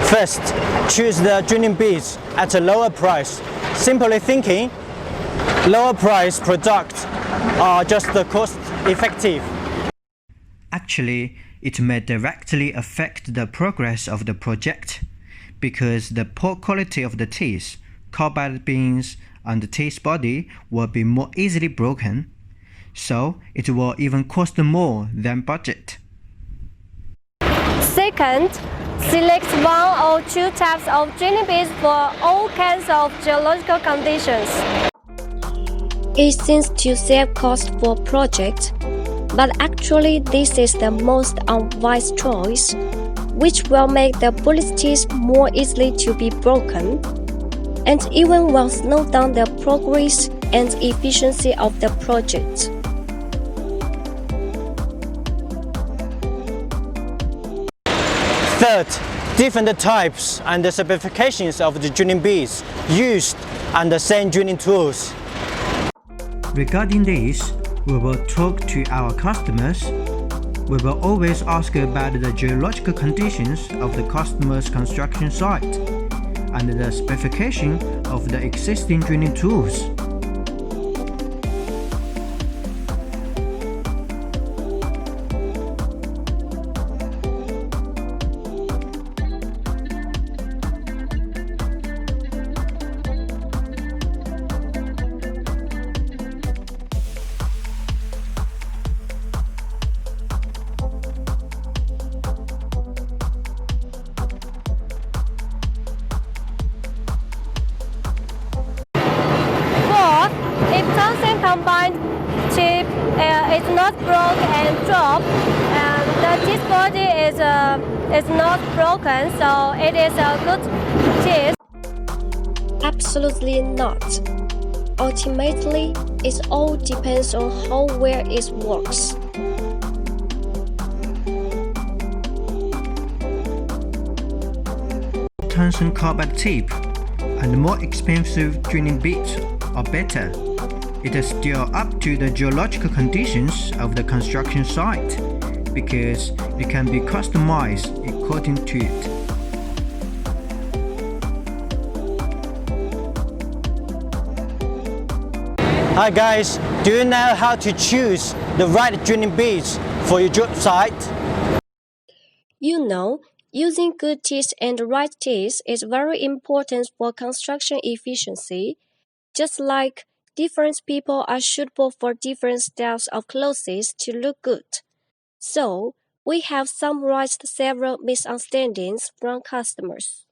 First, choose the drilling bits at a lower price. Simply thinking, lower price products are just the cost effective. Actually, it may directly affect the progress of the project because the poor quality of the teeth, carbide beams, and the teeth body will be more easily broken, so it will even cost more than budget. Second, select one or two types of drilling bits for all kinds of geological conditions. It seems to save cost for project, but actually this is the most unwise choice, which will make the bullet teeth more easily to be broken, and even will slow down the progress and efficiency of the project. Third, different types and the specifications of the drilling bits used and the same drilling tools. Regarding this, we will talk to our customers. We will always ask about the geological conditions of the customer's construction site and the specification of the existing drilling tools. Combined chip is not broke and drop, and the teeth body is not broken, so it is a good teeth. Absolutely not. Ultimately, it all depends on how well it works. Tungsten carbide tip and more expensive drilling bits are better. It is still up to the geological conditions of the construction site because it can be customized according to it. Hi guys, do you know how to choose the right drilling bits for your job site? You know, using good teeth and right teeth is very important for construction efficiency, just like different people are suitable for different styles of clothes to look good. So, we have summarized several misunderstandings from customers.